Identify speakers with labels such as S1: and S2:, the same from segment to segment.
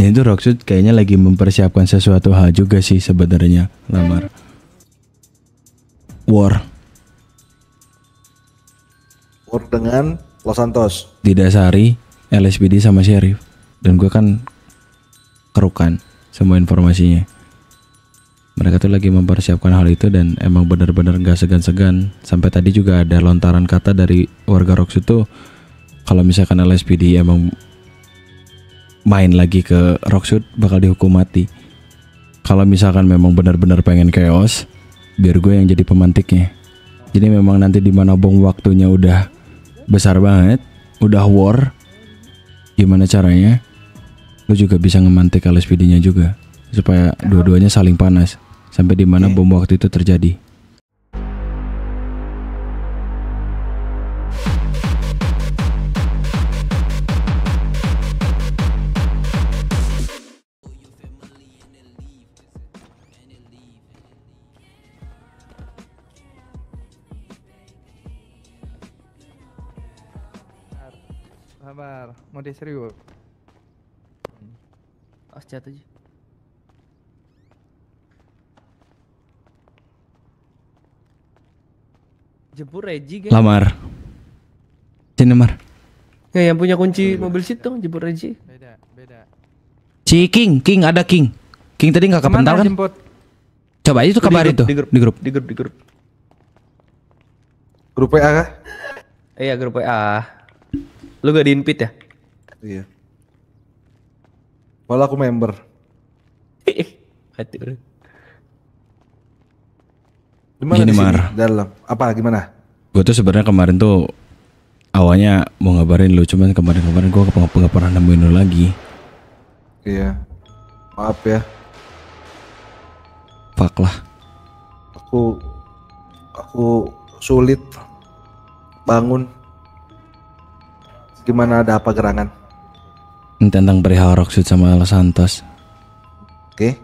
S1: Ini tuh Rocksud kayaknya lagi mempersiapkan sesuatu hal juga sih sebenarnya, Lamar. War
S2: dengan Los Santos.
S1: didasari LSPD sama Sheriff. Dan gue kan kerukan semua informasinya. Mereka tuh lagi mempersiapkan hal itu dan emang benar-benar gak segan-segan. Sampai tadi juga ada lontaran kata dari warga Rocksud tuh, kalau misalkan LSPD emang main lagi ke Rocksud bakal dihukum mati. Kalau misalkan memang benar-benar pengen chaos, biar gue yang jadi pemantiknya. Jadi memang nanti di mana bom waktunya udah besar banget, udah war, gimana caranya lu juga bisa ngemantik LSPD-nya juga supaya dua-duanya saling panas sampai di mana bom waktu itu terjadi.
S3: Sabar, mode serius.
S4: Jatuh aja. Jemput Regi kan?
S1: Lamar. Sini Mar.
S4: Ya yang punya kunci mobil situ dong, jemput Regi.
S3: Beda.
S1: Si King ada King. King tadi nggak kepental kan?
S3: Jemput?
S1: Coba aja tuh kabarin tuh di grup.
S2: Grup WA kah?
S4: Iya grup WA. Lu gak di-invite ya?
S2: Iya. Malah aku member.
S4: Hati udah.
S2: Gimana
S1: Gini,
S2: di sini?
S1: Mar.
S2: Dalam. Apa gimana?
S1: Gue tuh sebenarnya kemarin tuh awalnya mau ngabarin lu, cuman kemarin gue nggak pernah nemuin lu lagi.
S2: Iya. Maaf ya.
S1: Fuck lah.
S2: Aku sulit bangun. Gimana, ada apa gerangan?
S1: Tentang perihal Rocksud sama Los Santos.
S2: Oke.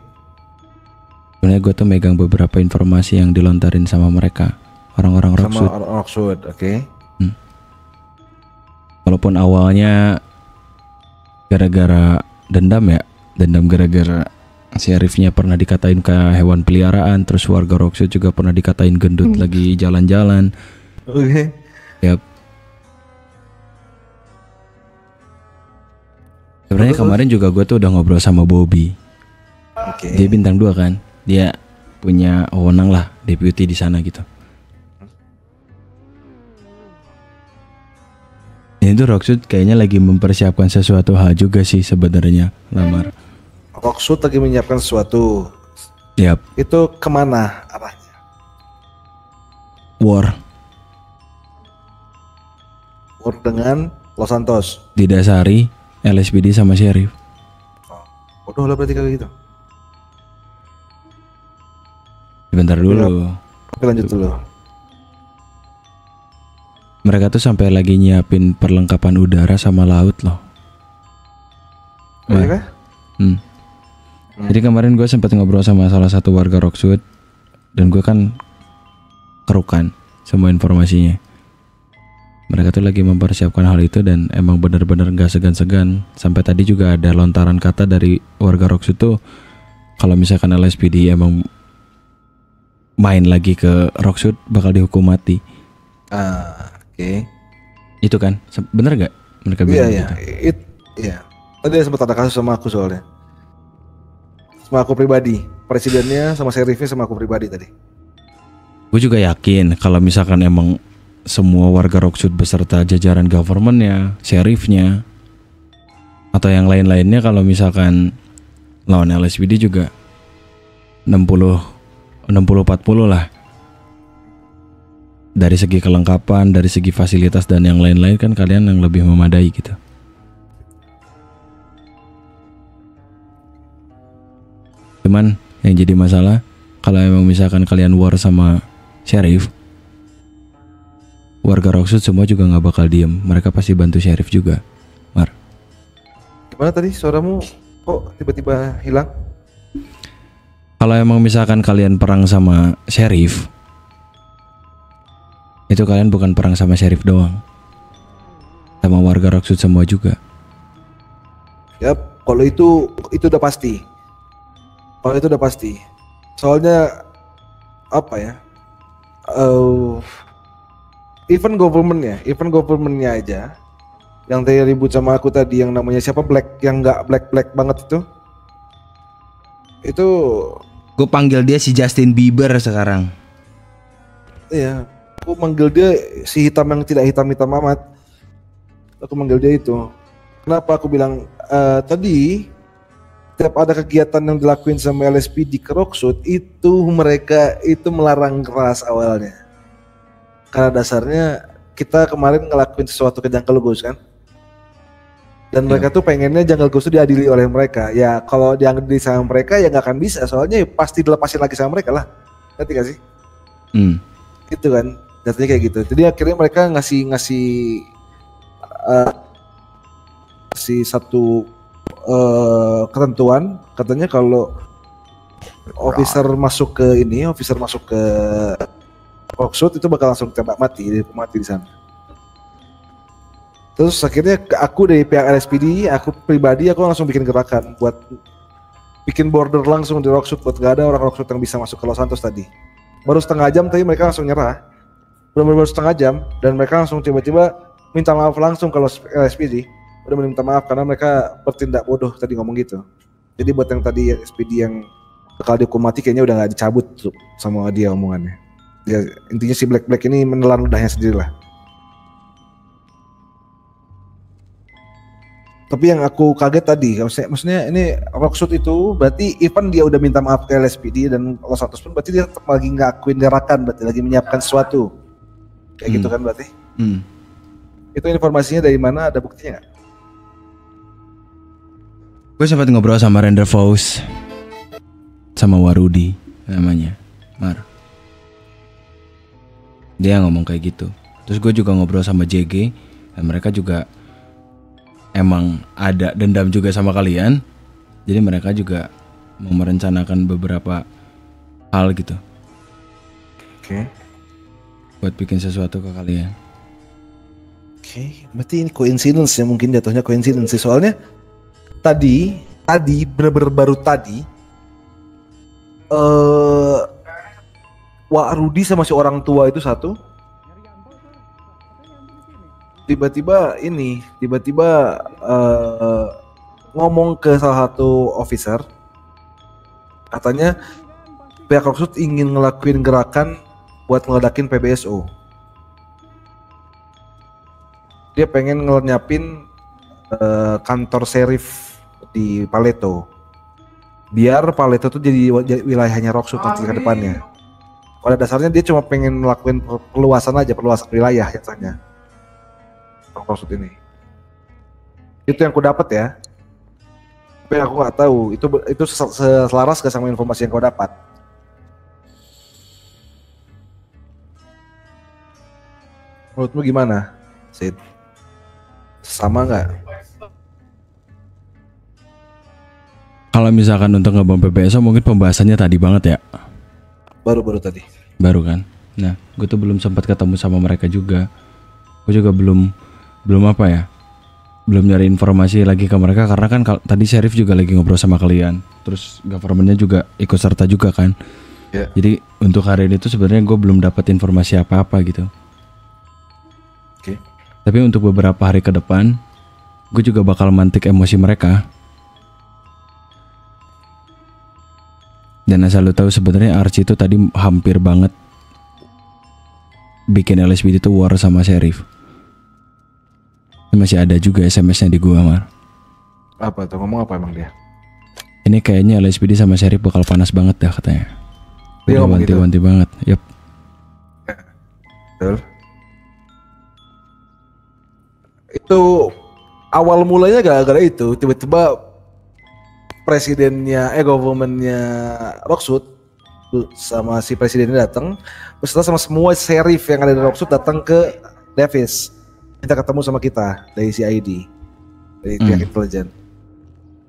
S1: Sebenarnya gue tuh megang beberapa informasi yang dilontarin sama mereka, orang-orang Rocksud.
S2: Sama Rocksud, oke.
S1: Walaupun awalnya gara-gara dendam gara-gara Sheriffnya pernah dikatain ke hewan peliharaan, terus warga Rocksud juga pernah dikatain gendut lagi jalan-jalan.
S2: Oke.
S1: Yap. Sebenarnya kemarin juga gue tuh udah ngobrol sama Bobby.
S2: Oke.
S1: Dia bintang 2 kan, dia punya wewenang lah, deputy di sana gitu. Ini tuh Rocksud kayaknya lagi mempersiapkan sesuatu hal juga sih sebenarnya, Lamar.
S2: Rocksud lagi menyiapkan sesuatu.
S1: Yap.
S2: Itu kemana arahnya?
S1: War
S2: Dengan Los Santos.
S1: didasari LSPD sama Sheriff.
S2: Bodoh lah berarti kayak gitu.
S1: Sebentar dulu.
S2: Oke, lanjut dulu.
S1: Mereka tuh sampai lagi nyiapin perlengkapan udara sama laut loh.
S2: Iya kah?
S1: Jadi kemarin gue sempat ngobrol sama salah satu warga Rocksud dan gue kan kerukan semua informasinya. Mereka tuh lagi mempersiapkan hal itu dan emang benar-benar gak segan-segan. Sampai tadi juga ada lontaran kata dari warga Rocksud tuh, kalau misalkan LSPD emang main lagi ke Rocksud bakal dihukum mati.
S2: Oke.
S1: Itu kan bener gak mereka bilang gitu?
S2: Iya. Tadi ada sempat ada kasus sama aku soalnya. Sama aku pribadi. Presidennya sama sheriffnya sama aku pribadi tadi.
S1: Gue juga yakin kalau misalkan emang semua warga Rocksud beserta jajaran governmentnya, sheriffnya, atau yang lain-lainnya, kalau misalkan lawan LSPD juga 60-40 lah. Dari segi kelengkapan, dari segi fasilitas dan yang lain-lain kan kalian yang lebih memadai gitu. Cuman yang jadi masalah kalau emang misalkan kalian war sama Sheriff, warga Rocksud semua juga nggak bakal diem. Mereka pasti bantu Sheriff juga, Mar.
S2: Gimana tadi suaramu kok tiba-tiba hilang?
S1: Kalau emang misalkan kalian perang sama Sheriff, itu kalian bukan perang sama Sheriff doang, sama warga Rocksud semua juga.
S2: Yap, Kalau itu udah pasti. Kalau itu udah pasti. Soalnya apa ya? Even governmentnya aja yang tadi ribut sama aku tadi yang namanya siapa Black yang nggak black banget itu
S1: Gue panggil dia si Justin Bieber sekarang.
S2: iya, aku manggil dia si hitam yang tidak hitam amat. Aku manggil dia itu. Kenapa aku bilang tadi setiap ada kegiatan yang dilakuin sama LSPD ke Rocksuit itu mereka itu melarang keras awalnya. Karena dasarnya kita kemarin ngelakuin sesuatu ke Jungle Ghost kan. Dan mereka tuh pengennya Jungle Ghost itu diadili oleh mereka. Ya kalau diadili sama mereka ya nggak akan bisa. Soalnya pasti dilepasin lagi sama mereka lah. Ngerti gak sih? Gitu kan. Jatuhnya kayak gitu. Jadi akhirnya mereka ngasih satu ketentuan. Katanya kalau officer masuk ke Rocksuit itu bakal langsung tembak mati di sana. Terus akhirnya aku dari pihak LSPD, aku pribadi aku langsung bikin gerakan buat bikin border langsung di Rocksuit buat gak ada orang Rocksuit yang bisa masuk ke Los Santos tadi. Baru setengah jam tadi mereka langsung nyerah. Baru setengah jam dan mereka langsung tiba-tiba minta maaf langsung kalau LSPD. Udah minta maaf karena mereka bertindak bodoh tadi ngomong gitu. Jadi buat yang tadi LSPD yang bakal dihukum mati kayaknya udah gak dicabut tuh sama dia omongannya. Ya, intinya si Black ini menelan ludahnya sendiri lah. Tapi yang aku kaget tadi, maksudnya ini Rocksuit itu berarti even dia udah minta maaf ke LSPD dan Los Santos pun berarti dia tetap lagi ngakuin gerakan, berarti lagi menyiapkan sesuatu. Kayak gitu kan berarti? Itu informasinya dari mana, ada buktinya nggak?
S1: Gue sempat ngobrol sama Render Faust sama Warudi namanya, Mar. Dia ngomong kayak gitu. Terus gue juga ngobrol sama JG dan mereka juga emang ada dendam juga sama kalian. Jadi mereka juga mau merencanakan beberapa hal gitu.
S2: Oke.
S1: Buat bikin sesuatu ke kalian.
S2: Oke, berarti ini coincidence ya, mungkin jatuhnya coincidence. Soalnya tadi bener-bener baru tadi Wak Rudi sama si orang tua itu satu tiba-tiba ngomong ke salah satu officer, katanya pihak Rocksuit ingin ngelakuin gerakan buat ngeledakin PBSO. Dia pengen ngelenyapin kantor sheriff di Paleto, biar Paleto tuh jadi wilayahnya Rocksuit nanti ke depannya. Pada dasarnya dia cuma pengen ngelakuin perluasan wilayah katanya. Rocksuit ini. Itu yang aku dapat ya. Tapi aku nggak tahu itu selaras gak sama informasi yang kau dapat. Menurutmu gimana, Sid? Sama nggak?
S1: Kalau misalkan untuk ngebom PBSO mungkin pembahasannya tadi banget ya.
S2: Baru tadi.
S1: Baru kan. Nah, gue tuh belum sempat ketemu sama mereka juga. Gue juga belum apa ya, belum nyari informasi lagi ke mereka karena kan tadi Sheriff juga lagi ngobrol sama kalian, terus governmentnya juga ikut serta juga kan. Jadi untuk hari ini tuh sebenarnya gue belum dapat informasi apa-apa gitu. Tapi untuk beberapa hari ke depan gue juga bakal mantik emosi mereka. Dan asal lu tahu sebenarnya Archie itu tadi hampir banget bikin LSPD itu war sama Sheriff. Masih ada juga SMS-nya di gua, Mar.
S2: Apa tuh, ngomong apa emang dia?
S1: Ini kayaknya LSPD sama Sheriff bakal panas banget dah katanya.
S2: Dia ngomong gitu?
S1: Wanti-wanti banget. Yap.
S2: Betul. Itu awal mulanya gara-gara itu tiba-tiba governmentnya Rocksuit sama si presidennya datang beserta sama semua sheriff yang ada di Rocksuit datang ke Davis. Minta ketemu sama kita dari CID, dari pihak intelijen.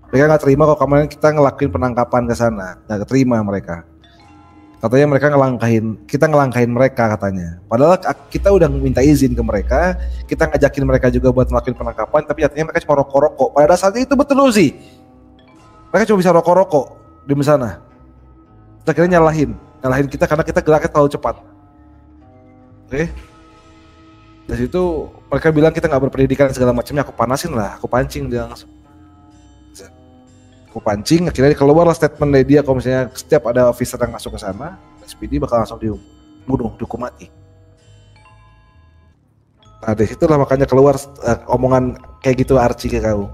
S2: Mereka nggak terima kalau kemarin kita ngelakuin penangkapan ke sana, nggak terima mereka. Katanya mereka kita ngelangkahin mereka katanya. Padahal kita udah minta izin ke mereka, kita ngajakin mereka juga buat ngelakuin penangkapan, tapi artinya mereka cuma rokok-rokok. Pada dasarnya itu betul sih. Mereka cuma bisa rokok-rokok di sana. Terus akhirnya nyalahin kita karena kita geraknya terlalu cepat. Oke. Dari situ mereka bilang kita nggak berpendidikan segala macamnya. Aku panasin lah, aku pancing dia langsung. Aku pancing, akhirnya keluarlah statement dari dia kalau misalnya setiap ada officer yang masuk ke sana, SPD bakal langsung dibunuh, dihukum mati. Nah dari situlah makanya keluar omongan kayak gitu Archie ke kau.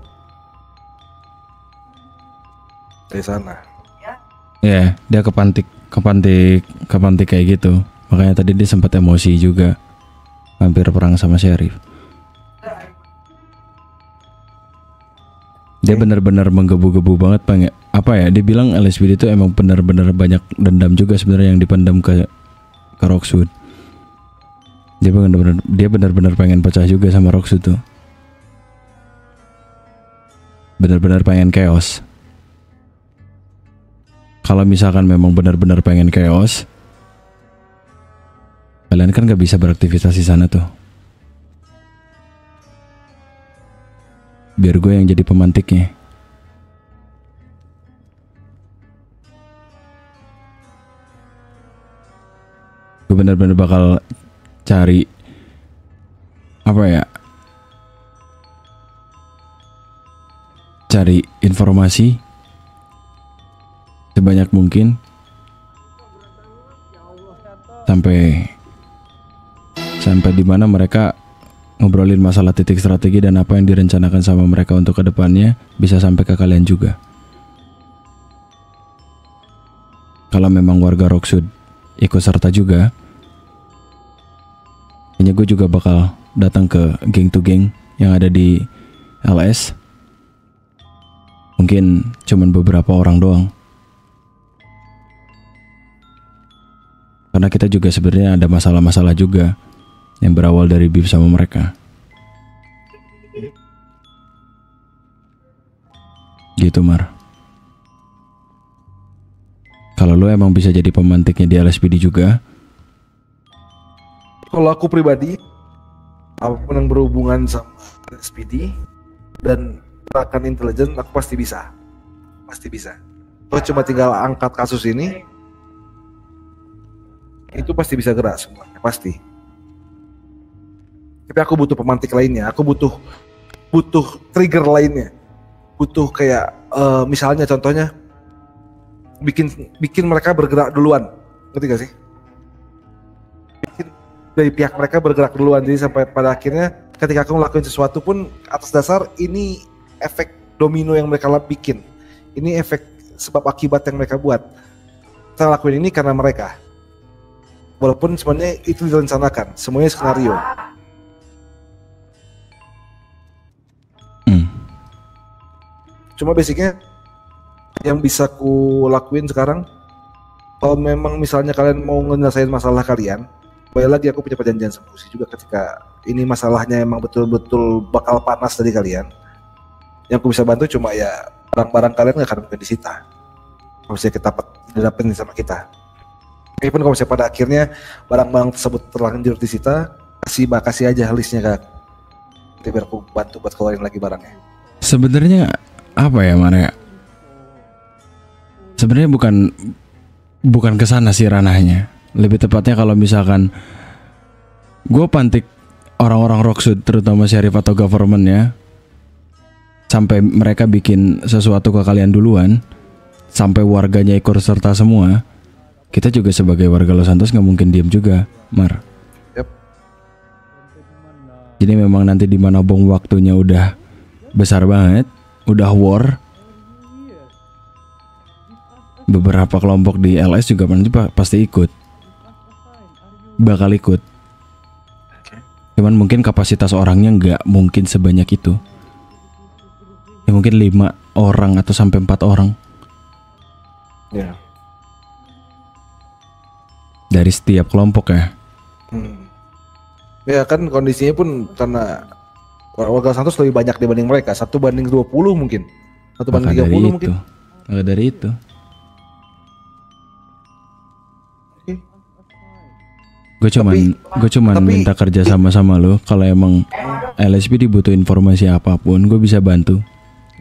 S2: Dari sana.
S1: Ya, dia kepantik kayak gitu. Makanya tadi dia sempat emosi juga. Hampir perang sama Sheriff. Dia benar-benar menggebu-gebu banget pengen apa ya? Dia bilang LSPD itu emang benar-benar banyak dendam juga sebenarnya yang dipendam ke Rockwood. Dia benar-benar pengen pecah juga sama Rockwood tuh. Benar-benar pengen chaos. Kalau misalkan memang benar-benar pengen chaos, kalian kan gak bisa beraktivitas di sana tuh. Biar gue yang jadi pemantiknya. Gue benar-benar bakal cari apa ya? Cari informasi sebanyak mungkin sampai di mana mereka ngobrolin masalah titik strategi dan apa yang direncanakan sama mereka untuk kedepannya bisa sampai ke kalian juga. Kalau memang warga Rockwood ikut serta juga, kayaknya gue juga bakal datang ke geng to geng yang ada di LS. Mungkin cuman beberapa orang doang. Karena kita juga sebenarnya ada masalah-masalah juga yang berawal dari beef sama mereka. Gitu Mar. Kalau lo emang bisa jadi pemantiknya di LSPD juga.
S2: Kalau aku pribadi, apapun yang berhubungan sama LSPD dan gerakan intelijen, aku pasti bisa. Pasti bisa. Kalau cuma tinggal angkat kasus ini, itu pasti bisa gerak semuanya, pasti. Tapi aku butuh pemantik lainnya, aku butuh trigger lainnya, butuh kayak misalnya contohnya bikin mereka bergerak duluan, ngerti gak sih? Bikin dari pihak mereka bergerak duluan, jadi sampai pada akhirnya ketika aku ngelakuin sesuatu pun atas dasar ini efek domino yang mereka bikin, ini efek sebab akibat yang mereka buat. Saya lakuin ini karena mereka, walaupun sebenarnya itu direncanakan, semuanya skenario. Cuma basicnya yang bisa ku lakuin sekarang, kalau memang misalnya kalian mau nyelesain masalah kalian, balik lagi aku punya perjanjian sama Usi juga ketika ini masalahnya emang betul-betul bakal panas dari kalian. Yang aku bisa bantu cuma ya barang-barang kalian gak akan mungkin disita. Kalau misalnya kita dapetin sama kita. Meskipun kalau misalnya pada akhirnya barang-barang tersebut terlanjur disita, kasih aja listnya ke aku. Biar aku bantu buat keluarin lagi barangnya.
S1: Sebenarnya apa ya Maria? Sebenarnya bukan kesana sih ranahnya. Lebih tepatnya kalau misalkan gue pantik orang-orang Rockwood, terutama sheriff atau government-nya, sampai mereka bikin sesuatu ke kalian duluan, sampai warganya ikut serta semua, kita juga sebagai warga Los Santos nggak mungkin diam juga, Mar.
S2: Yep.
S1: Jadi memang nanti di mana bom waktunya udah besar banget, udah war, beberapa kelompok di LS juga pasti ikut, bakal ikut. Cuman mungkin kapasitas orangnya nggak mungkin sebanyak itu. Ya mungkin 5 orang atau sampai 4 orang.
S2: Ya.
S1: Dari setiap kelompok ya.
S2: Ya kan kondisinya pun karena warga Santos lebih banyak dibanding mereka, 1/20 mungkin, 1/30 mungkin.
S1: Maka dari itu. Gue cuman minta kerja sama lo. Kalau emang LSPD butuh informasi apapun, gue bisa bantu.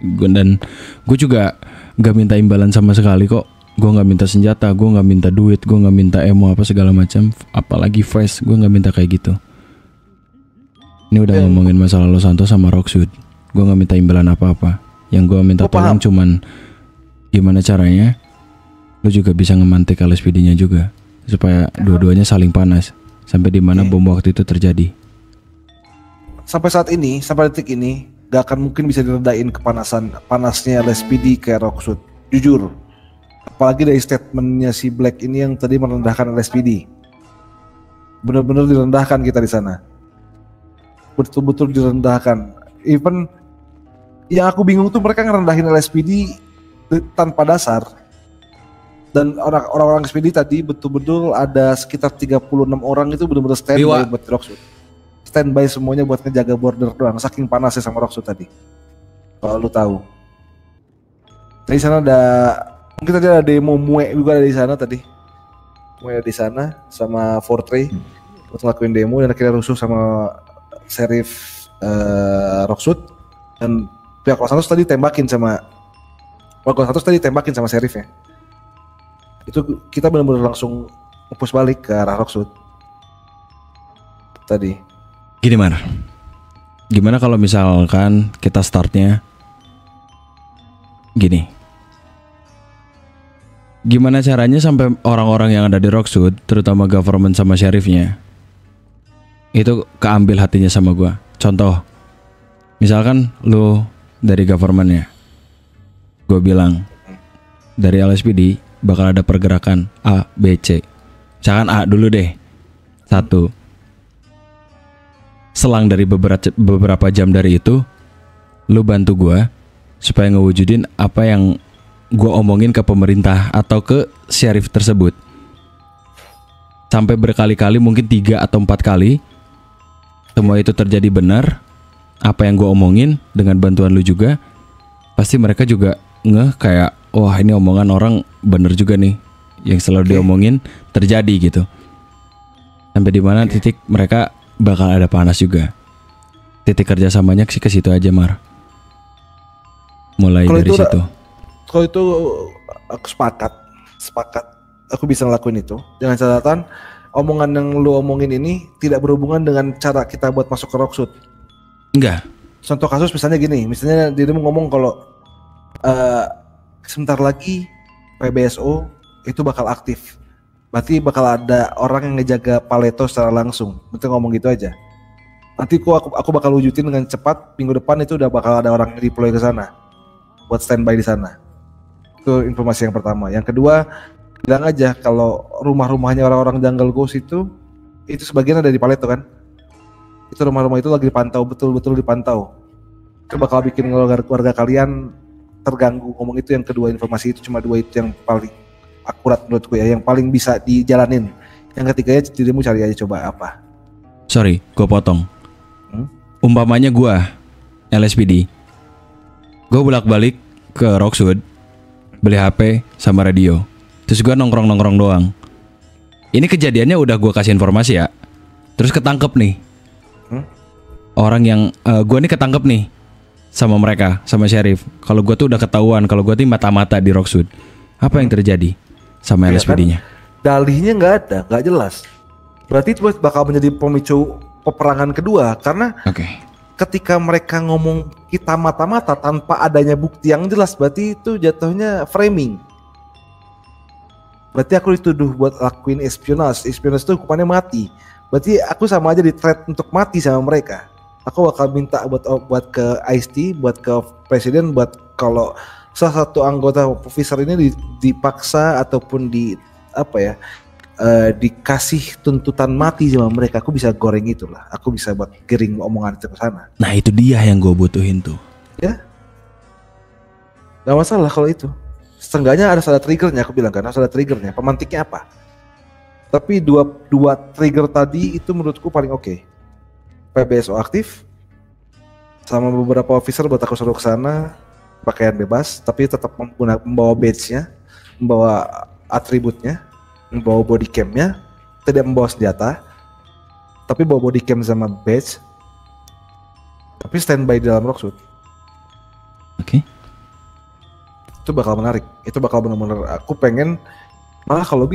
S1: Dan gue juga nggak minta imbalan sama sekali kok. Gue nggak minta senjata, gue nggak minta duit, gue nggak minta emo apa segala macam, apalagi face, gue nggak minta kayak gitu. Ini udah ngomongin masalah Los Santos sama Rocksud. Gue nggak minta imbalan apa-apa. Yang gue minta tolong cuman gimana caranya lu juga bisa ngemantik LSPD-nya juga supaya dua-duanya saling panas sampai di mana bom waktu itu terjadi.
S2: Sampai saat ini, sampai detik ini, gak akan mungkin bisa diredain panasnya LSPD kayak Rocksud. Jujur. Apalagi dari statementnya si Black ini yang tadi merendahkan LSPD. Benar-benar direndahkan kita di sana. Betul-betul direndahkan. Even yang aku bingung tuh mereka ngerendahin LSPD tanpa dasar. Dan orang-orang LSPD tadi betul-betul ada sekitar 36 orang itu benar-benar standby buat Rocksud. Standby semuanya buat ngejaga border doang. Saking panasnya sama Rocksud tadi. Kalau lu tahu. Di sana ada mungkin tadi ada demo Mue juga ada di sana tadi. Mue ada di sana sama Fortrey buat ngelakuin demo dan akhirnya rusuh sama Sheriff Rocksud dan pihak Los Santos tadi tembakin sama Sheriff ya. Itu kita benar-benar langsung nge-push balik ke arah Rocksud tadi.
S1: Gini Mar, gimana kalau misalkan kita startnya gini? Gimana caranya sampai orang-orang yang ada di Rocksud, terutama government sama sheriffnya, itu keambil hatinya sama gua. Contoh, misalkan lu dari governmentnya, gua bilang dari LSPD bakal ada pergerakan A, B, C. Misalkan A dulu deh. 1. Selang dari beberapa jam dari itu, lu bantu gua supaya ngewujudin apa yang gua omongin ke pemerintah atau ke sheriff tersebut. Sampai berkali-kali, mungkin 3 atau 4 kali, semua itu terjadi benar. Apa yang gua omongin dengan bantuan lu juga, pasti mereka juga ngeh kayak, wah ini omongan orang bener juga nih, yang selalu diomongin terjadi gitu. Sampai di mana titik mereka bakal ada panas juga. Titik kerjasamanya sih ke situ aja Mar. Mulai dari situ.
S2: Kalau itu aku sepakat. Aku bisa ngelakuin itu. Dengan catatan omongan yang lu omongin ini tidak berhubungan dengan cara kita buat masuk ke Rocksud.
S1: Enggak.
S2: Contoh kasus misalnya gini, misalnya dirimu ngomong kalau sebentar lagi PBSO itu bakal aktif. Berarti bakal ada orang yang ngejaga Paleto secara langsung. Betul ngomong gitu aja. Nanti aku bakal wujudin dengan cepat, minggu depan itu udah bakal ada orang yang deploy ke sana buat standby di sana. Itu informasi yang pertama. Yang kedua, bilang aja kalau rumah-rumahnya orang-orang jungle ghost itu sebagian ada di Paleto kan. Itu rumah-rumah itu lagi dipantau, betul-betul dipantau. Itu bakal bikin warga kalian terganggu. Ngomong itu yang kedua, informasi itu cuma 2 itu yang paling akurat menurutku ya, yang paling bisa dijalanin. Yang ketiganya dirimu cari aja coba apa.
S1: Sorry, gue potong. Umpamanya gue LSPD, gue bolak-balik ke Rocksud, beli HP sama radio, terus gue nongkrong doang. Ini kejadiannya udah gue kasih informasi ya, terus ketangkep nih. Orang yang gue nih ketangkep nih sama mereka, sama sheriff. Kalau gue tuh udah ketahuan kalau gue tuh mata-mata di Rocksud. Apa yang terjadi sama LSPD-nya?
S2: Kan, dalihnya nggak ada, nggak jelas. Berarti itu bakal menjadi pemicu peperangan kedua karena ketika mereka ngomong kita mata-mata tanpa adanya bukti yang jelas, berarti itu jatuhnya framing. Berarti aku dituduh buat lakuin espionage. Espionage itu hukumannya mati. Berarti aku sama aja di threat untuk mati sama mereka. Aku bakal minta buat ke IST, buat ke presiden, buat kalau salah satu anggota officer ini dipaksa ataupun dikasih tuntutan mati sama mereka, aku bisa goreng itulah. Aku bisa buat giring omongan itu ke sana.
S1: Nah itu dia yang gue butuhin tuh.
S2: Ya, gak masalah kalau itu. Setengahnya harus ada triggernya, aku bilang kan harus ada triggernya. Pemantiknya apa? Tapi dua trigger tadi itu menurutku paling oke. PBSO aktif, sama beberapa officer buat aku suruh ke sana pakaian bebas, tapi tetap membawa badge-nya, membawa atributnya, membawa body cam-nya, tidak membawa senjata, tapi bawa body cam sama badge, tapi standby di dalam Rocksud.
S1: Oke.
S2: Itu bakal menarik. Itu bakal benar-benar aku pengen malah kalau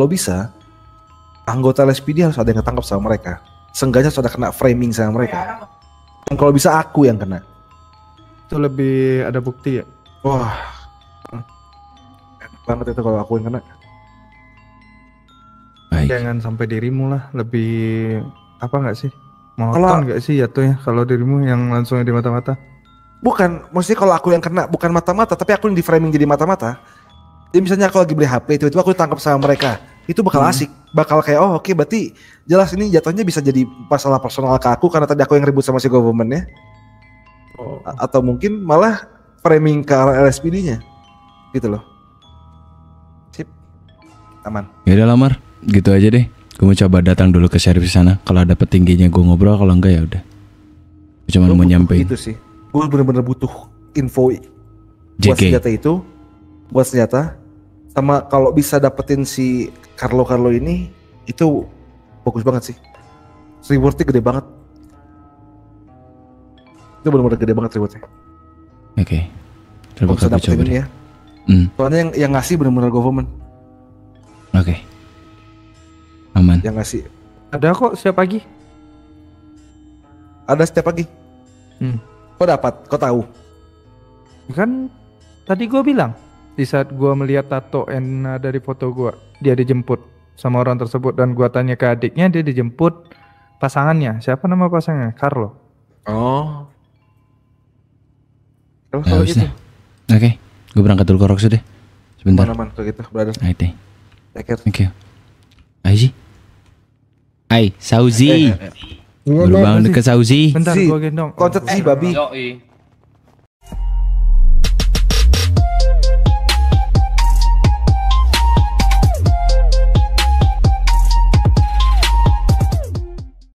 S2: bisa anggota LSPD harus ada yang ketangkap sama mereka. Seenggaknya sudah kena framing sama mereka. Dan kalau bisa aku yang kena.
S3: Itu lebih ada bukti ya.
S2: Wah. Enak banget itu kalau aku yang kena.
S1: Baik.
S3: Jangan sampai dirimu lah, lebih apa nggak sih?
S2: Kalau-
S3: Monoton nggak sih jatuhnya kalau dirimu yang langsung di mata-mata?
S2: Bukan, maksudnya kalau aku yang kena bukan mata-mata, tapi aku yang di framing jadi mata-mata. Jadi misalnya aku lagi beli HP, tiba-tiba aku ditangkap sama mereka, itu bakal asik, bakal kayak oh oke, berarti jelas ini jatuhnya bisa jadi masalah personal ke aku karena tadi aku yang ribut sama si government-nya. Atau mungkin malah framing ke arah LSPD-nya, gitu loh. Sip, aman.
S1: Ya udah lamar, gitu aja deh. Gue mau coba datang dulu ke sheriff sana. Kalau ada petingginya gue ngobrol, kalau enggak ya udah. Gue cuma mau nyampein.
S2: Itu sih, gue bener-bener butuh info buat
S1: JK.
S2: senjata itu, buat senjata, sama kalau bisa dapetin si Carlo ini, itu bagus banget sih. Rewardnya gede banget. Itu bener-bener gede banget rewardnya.
S1: Oke.
S2: Kalau bisa
S1: Coba gue
S2: dapetin
S1: coba
S2: ini
S1: deh.
S2: ya.
S1: Hmm,
S2: Soalnya yang ngasih bener-bener government,
S1: Oke. Aman.
S2: yang ngasih.
S3: Ada kok setiap pagi.
S2: Ada setiap pagi. Kok dapat? Kok tahu?
S3: Kan tadi gua bilang di saat gua melihat tato yang ada di foto gua, dia dijemput sama orang tersebut dan gua tanya ke adiknya, dia dijemput pasangannya. Siapa nama pasangannya? Carlo.
S2: Oh. Kalau
S1: Ya
S2: gitu,
S1: usah. Oke. Gue berangkat dulu ke Roxy deh. Sebentar.
S2: aman kalau gitu, brother.
S1: Ayo deh.
S2: Take care.
S1: Thank you. Aji. Hai, Sauzi.
S2: Iya,
S1: Baru bangun deket Sauzi.
S3: Bentar
S2: Si,
S3: gua gendong.
S2: Koncet si babi.
S4: Yoi.